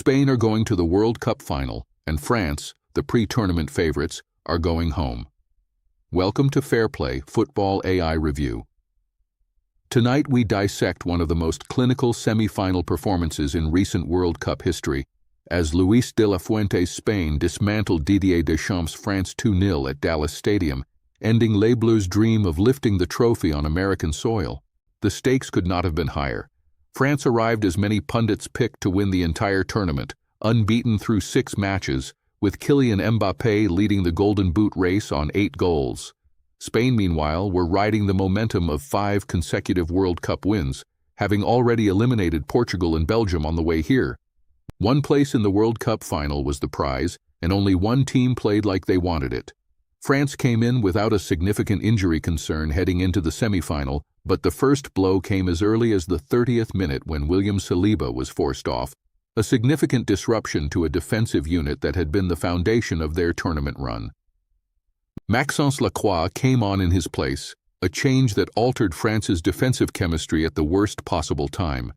Spain are going to the World Cup final, and France, the pre-tournament favorites, are going home. Welcome to FairPlay Football AI Review. Tonight we dissect one of the most clinical semi-final performances in recent World Cup history, as Luis de la Fuente's Spain dismantled Didier Deschamps' France 2-0 at Dallas Stadium, ending Les Bleus' dream of lifting the trophy on American soil. The stakes could not have been higher. France arrived as many pundits picked to win the entire tournament, unbeaten through 6 matches, with Kylian Mbappé leading the Golden Boot race on 8 goals. Spain, meanwhile, were riding the momentum of 5 consecutive World Cup wins, having already eliminated Portugal and Belgium on the way here. One place in the World Cup final was the prize, and only one team played like they wanted it. France came in without a significant injury concern heading into the semi-final, but the first blow came as early as the 30th minute when William Saliba was forced off, a significant disruption to a defensive unit that had been the foundation of their tournament run. Maxence Lacroix came on in his place, a change that altered France's defensive chemistry at the worst possible time.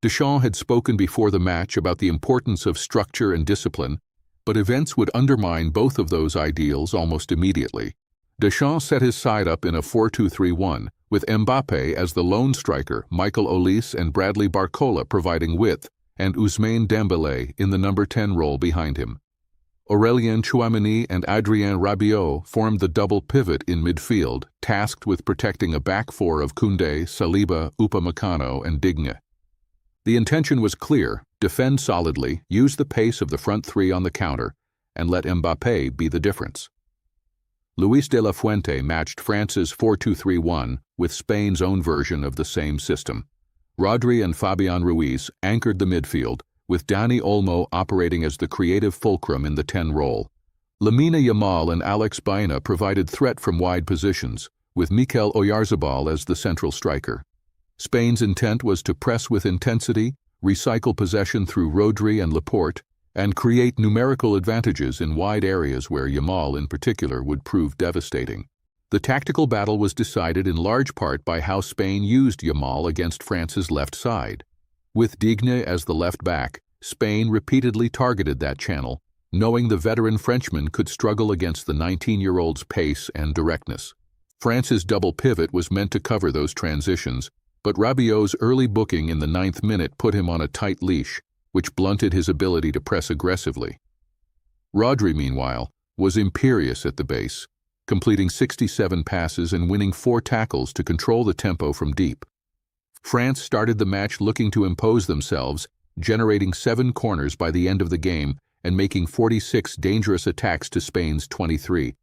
Deschamps had spoken before the match about the importance of structure and discipline, but events would undermine both of those ideals almost immediately. Deschamps set his side up in a 4-2-3-1, with Mbappé as the lone striker, Michael Olise and Bradley Barcola providing width, and Ousmane Dembélé in the number 10 role behind him. Aurélien Tchouaméni and Adrien Rabiot formed the double pivot in midfield, tasked with protecting a back four of Koundé, Saliba, Upamecano, and Digne. The intention was clear: defend solidly, use the pace of the front three on the counter, and let Mbappé be the difference. Luis de la Fuente matched France's 4-2-3-1 with Spain's own version of the same system. Rodri and Fabian Ruiz anchored the midfield, with Dani Olmo operating as the creative fulcrum in the 10 role. Lamine Yamal and Alex Baena provided threat from wide positions, with Mikel Oyarzabal as the central striker. Spain's intent was to press with intensity, recycle possession through Rodri and Laporte, and create numerical advantages in wide areas where Yamal in particular would prove devastating. The tactical battle was decided in large part by how Spain used Yamal against France's left side. With Digne as the left back, Spain repeatedly targeted that channel, knowing the veteran Frenchman could struggle against the 19-year-old's pace and directness. France's double pivot was meant to cover those transitions, but Rabiot's early booking in the 9th minute put him on a tight leash, which blunted his ability to press aggressively. Rodri, meanwhile, was imperious at the base, completing 67 passes and winning 4 tackles to control the tempo from deep. France started the match looking to impose themselves, generating 7 corners by the end of the game and making 46 dangerous attacks to Spain's 23.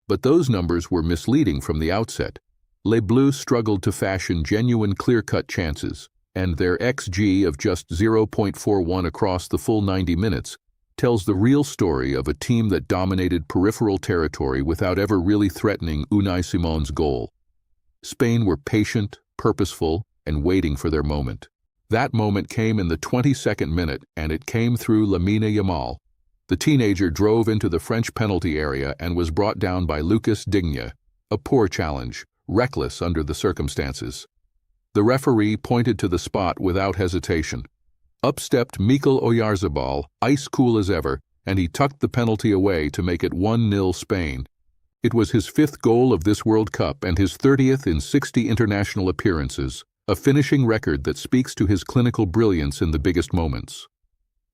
But those numbers were misleading from the outset. Les Bleus struggled to fashion genuine clear-cut chances, and their XG of just 0.41 across the full 90 minutes tells the real story of a team that dominated peripheral territory without ever really threatening Unai Simon's goal. Spain were patient, purposeful, and waiting for their moment. That moment came in the 22nd minute, and it came through Lamine Yamal. The teenager drove into the French penalty area and was brought down by Lucas Digne, a poor challenge, reckless under the circumstances. The referee pointed to the spot without hesitation. Up stepped Mikel Oyarzabal, ice cool as ever, and he tucked the penalty away to make it 1-0 Spain. It was his 5th goal of this World Cup and his 30th in 60 international appearances, a finishing record that speaks to his clinical brilliance in the biggest moments.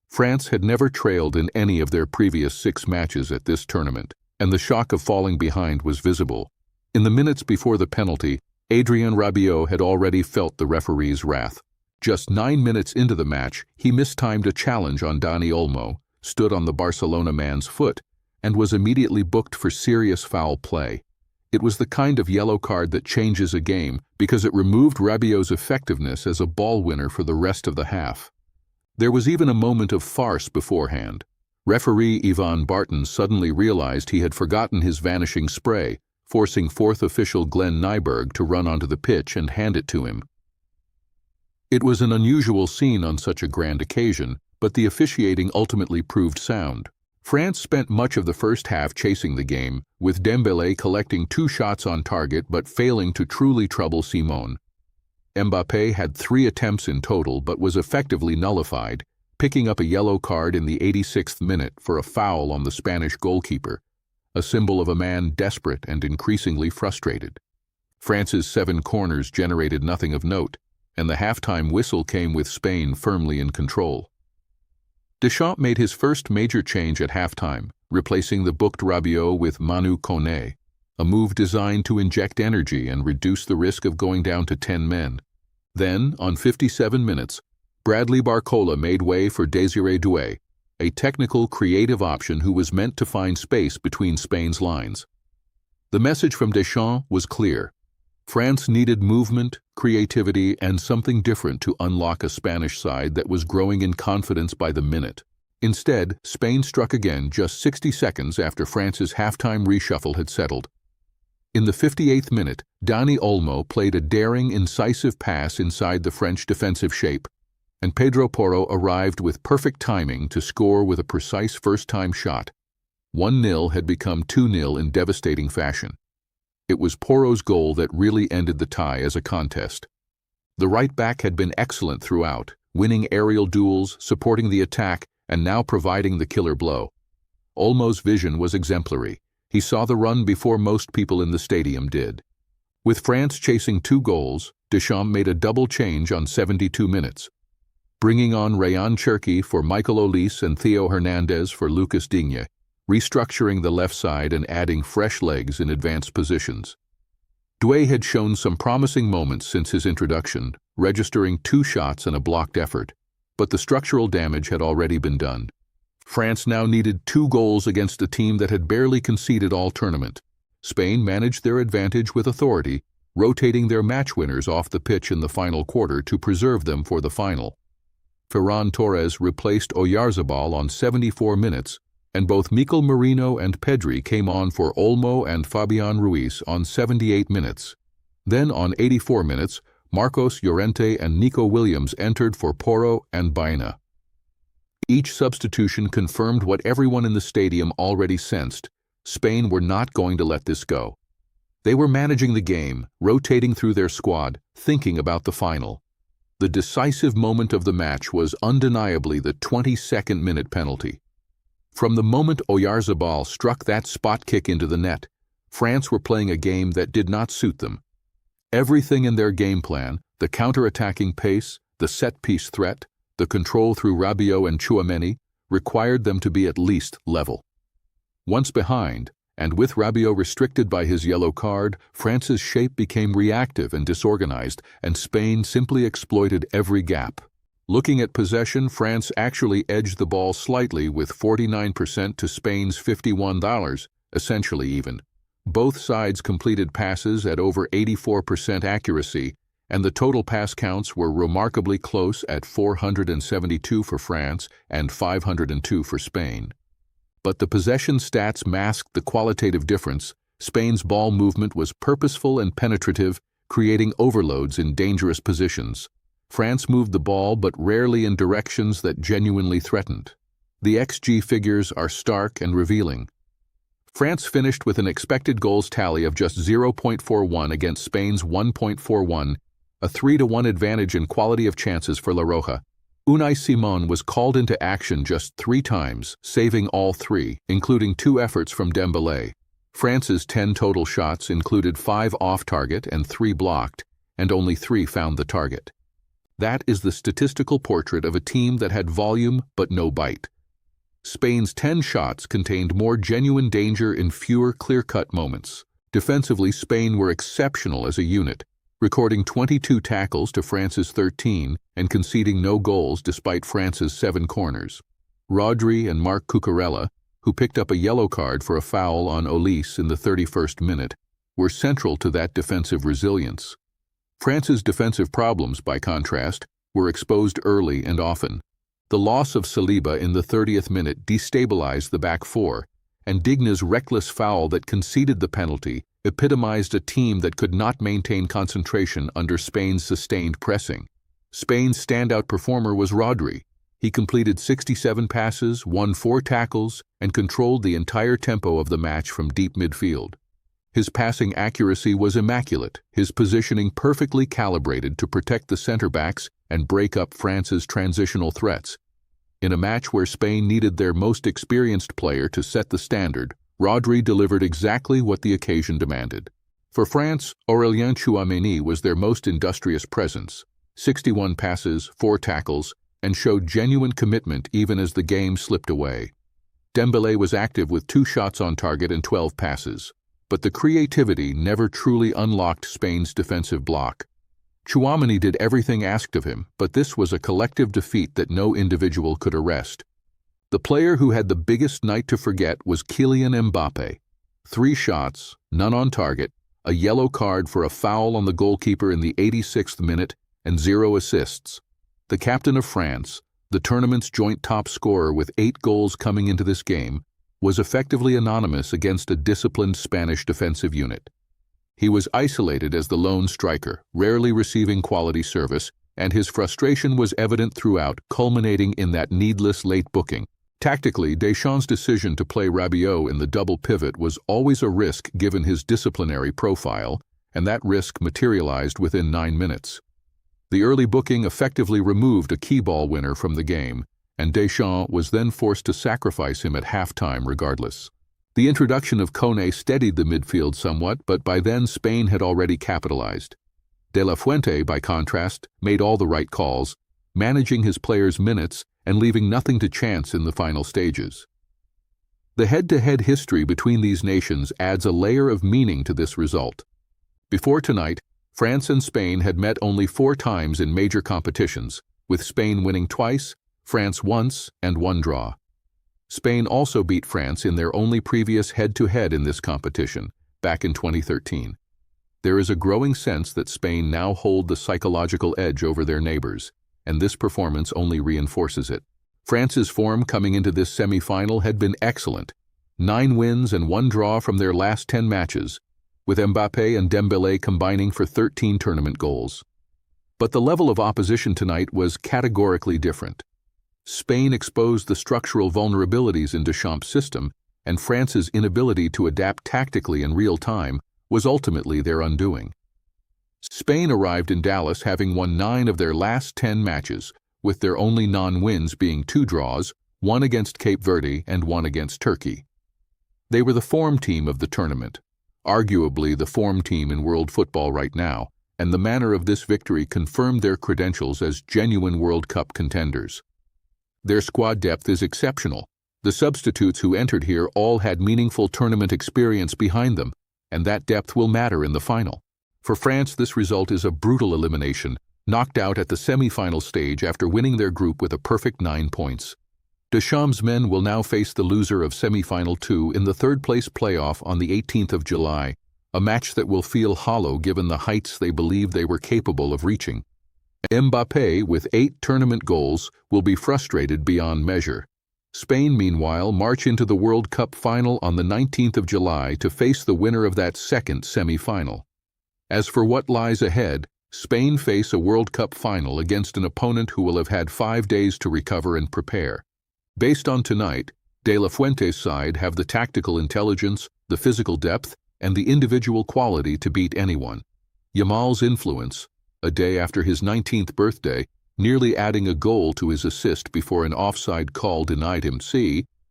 France had never trailed in any of their previous 6 matches at this tournament, and the shock of falling behind was visible. In the minutes before the penalty, Adrien Rabiot had already felt the referee's wrath. Just 9 minutes into the match, he mistimed a challenge on Dani Olmo, stood on the Barcelona man's foot, and was immediately booked for serious foul play. It was the kind of yellow card that changes a game because it removed Rabiot's effectiveness as a ball winner for the rest of the half. There was even a moment of farce beforehand. Referee Yvan Barton suddenly realized he had forgotten his vanishing spray, forcing 4th official Glenn Nyberg to run onto the pitch and hand it to him. It was an unusual scene on such a grand occasion, but the officiating ultimately proved sound. France spent much of the first half chasing the game, with Dembélé collecting 2 shots on target but failing to truly trouble Simon. Mbappé had 3 attempts in total but was effectively nullified, picking up a yellow card in the 86th minute for a foul on the Spanish goalkeeper, a symbol of a man desperate and increasingly frustrated. France's 7 corners generated nothing of note, and the halftime whistle came with Spain firmly in control. Deschamps made his first major change at halftime, replacing the booked Rabiot with Manu Koné, a move designed to inject energy and reduce the risk of going down to 10 men. Then, on 57 minutes, Bradley Barcola made way for Désiré Doué, a technical, creative option who was meant to find space between Spain's lines. The message from Deschamps was clear. France needed movement, creativity, and something different to unlock a Spanish side that was growing in confidence by the minute. Instead, Spain struck again just 60 seconds after France's halftime reshuffle had settled. In the 58th minute, Dani Olmo played a daring, incisive pass inside the French defensive shape, and Pedro Porro arrived with perfect timing to score with a precise first-time shot. 1-0 had become 2-0 in devastating fashion. It was Porro's goal that really ended the tie as a contest. The right-back had been excellent throughout, winning aerial duels, supporting the attack, and now providing the killer blow. Olmo's vision was exemplary. He saw the run before most people in the stadium did. With France chasing 2 goals, Deschamps made a double change on 72 minutes, bringing on Rayan Cherki for Michael Olise and Theo Hernandez for Lucas Digne, restructuring the left side and adding fresh legs in advanced positions. Doué had shown some promising moments since his introduction, registering 2 shots and a blocked effort, but the structural damage had already been done. France now needed 2 goals against a team that had barely conceded all tournament. Spain managed their advantage with authority, rotating their match winners off the pitch in the final quarter to preserve them for the final. Ferran Torres replaced Oyarzabal on 74 minutes, and both Mikel Merino and Pedri came on for Olmo and Fabian Ruiz on 78 minutes. Then on 84 minutes, Marcos Llorente and Nico Williams entered for Porro and Baena. Each substitution confirmed what everyone in the stadium already sensed. Spain were not going to let this go. They were managing the game, rotating through their squad, thinking about the final. The decisive moment of the match was undeniably the 22nd minute penalty. From the moment Oyarzabal struck that spot kick into the net, France were playing a game that did not suit them. Everything in their game plan, the counter-attacking pace, the set-piece threat, the control through Rabiot and Tchouaméni, required them to be at least level. Once behind, and with Rabiot restricted by his yellow card, France's shape became reactive and disorganized, and Spain simply exploited every gap. Looking at possession, France actually edged the ball slightly with 49% to Spain's $51, essentially even. Both sides completed passes at over 84% accuracy, and the total pass counts were remarkably close at 472 for France and 502 for Spain. But the possession stats masked the qualitative difference. Spain's ball movement was purposeful and penetrative, creating overloads in dangerous positions. France moved the ball but rarely in directions that genuinely threatened. The XG figures are stark and revealing. France finished with an expected goals tally of just 0.41 against Spain's 1.41, a 3-to-1 advantage in quality of chances for La Roja. Unai Simon was called into action just 3 times, saving all 3, including 2 efforts from Dembélé. France's 10 total shots included 5 off-target and 3 blocked, and only 3 found the target. That is the statistical portrait of a team that had volume but no bite. Spain's 10 shots contained more genuine danger in fewer clear-cut moments. Defensively, Spain were exceptional as a unit, recording 22 tackles to France's 13 and conceding no goals despite France's 7 corners. Rodri and Marc Cucurella, who picked up a yellow card for a foul on Olise in the 31st minute, were central to that defensive resilience. France's defensive problems, by contrast, were exposed early and often. The loss of Saliba in the 30th minute destabilized the back 4, and Digne's reckless foul that conceded the penalty epitomized a team that could not maintain concentration under Spain's sustained pressing. Spain's standout performer was Rodri. He completed 67 passes, won 4 tackles, and controlled the entire tempo of the match from deep midfield. His passing accuracy was immaculate, his positioning perfectly calibrated to protect the center-backs and break up France's transitional threats. In a match where Spain needed their most experienced player to set the standard, Rodri delivered exactly what the occasion demanded. For France, Aurélien Tchouaméni was their most industrious presence, 61 passes, 4 tackles, and showed genuine commitment even as the game slipped away. Dembélé was active with 2 shots on target and 12 passes, but the creativity never truly unlocked Spain's defensive block. Tchouaméni did everything asked of him, but this was a collective defeat that no individual could arrest. The player who had the biggest night to forget was Kylian Mbappé. 3 shots, none on target, a yellow card for a foul on the goalkeeper in the 86th minute, and 0 assists. The captain of France, the tournament's joint top scorer with 8 goals coming into this game, was effectively anonymous against a disciplined Spanish defensive unit. He was isolated as the lone striker, rarely receiving quality service, and his frustration was evident throughout, culminating in that needless late booking. Tactically, Deschamps' decision to play Rabiot in the double pivot was always a risk given his disciplinary profile, and that risk materialized within 9 minutes. The early booking effectively removed a key ball winner from the game, and Deschamps was then forced to sacrifice him at halftime regardless. The introduction of Koné steadied the midfield somewhat, but by then Spain had already capitalized. De La Fuente, by contrast, made all the right calls, managing his players' minutes and leaving nothing to chance in the final stages. The head-to-head history between these nations adds a layer of meaning to this result. Before tonight, France and Spain had met only 4 times in major competitions, with Spain winning twice, France once, and 1 draw. Spain also beat France in their only previous head-to-head in this competition, back in 2013. There is a growing sense that Spain now hold the psychological edge over their neighbors, and this performance only reinforces it. France's form coming into this semi-final had been excellent, 9 wins and 1 draw from their last 10 matches, with Mbappé and Dembélé combining for 13 tournament goals. But the level of opposition tonight was categorically different. Spain exposed the structural vulnerabilities in Deschamps' system, and France's inability to adapt tactically in real time was ultimately their undoing. Spain arrived in Dallas having won 9 of their last 10 matches, with their only non-wins being 2 draws, 1 against Cape Verde and 1 against Turkey. They were the form team of the tournament, arguably the form team in world football right now, and the manner of this victory confirmed their credentials as genuine World Cup contenders. Their squad depth is exceptional. The substitutes who entered here all had meaningful tournament experience behind them, and that depth will matter in the final. For France, this result is a brutal elimination, knocked out at the semi-final stage after winning their group with a perfect 9 points. Deschamps' men will now face the loser of semi-final 2 in the third-place playoff on the 18th of July, a match that will feel hollow given the heights they believed they were capable of reaching. Mbappé, with 8 tournament goals, will be frustrated beyond measure. Spain, meanwhile, march into the World Cup final on the 19th of July to face the winner of that second semi-final. As for what lies ahead, Spain face a World Cup final against an opponent who will have had 5 days to recover and prepare. Based on tonight, De La Fuente's side have the tactical intelligence, the physical depth, and the individual quality to beat anyone. Yamal's influence, a day after his 19th birthday, nearly adding a goal to his assist before an offside call denied him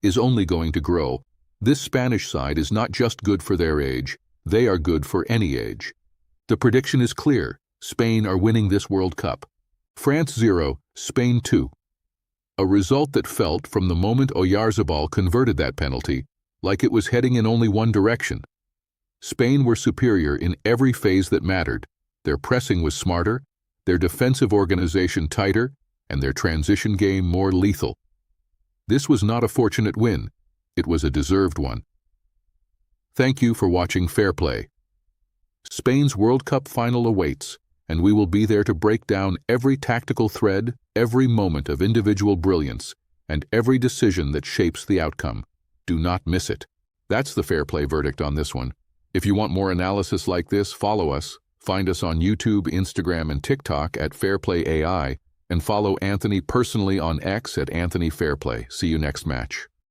is only going to grow. This Spanish side is not just good for their age, they are good for any age. The prediction is clear. Spain are winning this World Cup. France 0, Spain 2. A result that felt, from the moment Oyarzabal converted that penalty, like it was heading in only one direction. Spain were superior in every phase that mattered. Their pressing was smarter, their defensive organization tighter, and their transition game more lethal. This was not a fortunate win. It was a deserved one. Thank you for watching FairPlay. Spain's World Cup final awaits, and we will be there to break down every tactical thread, every moment of individual brilliance, and every decision that shapes the outcome. Do not miss it. That's the FairPlay verdict on this one. If you want more analysis like this, follow us. Find us on YouTube, Instagram, and TikTok at FairPlay AI, and follow Anthony personally on X at Anthony FairPlay. See you next match.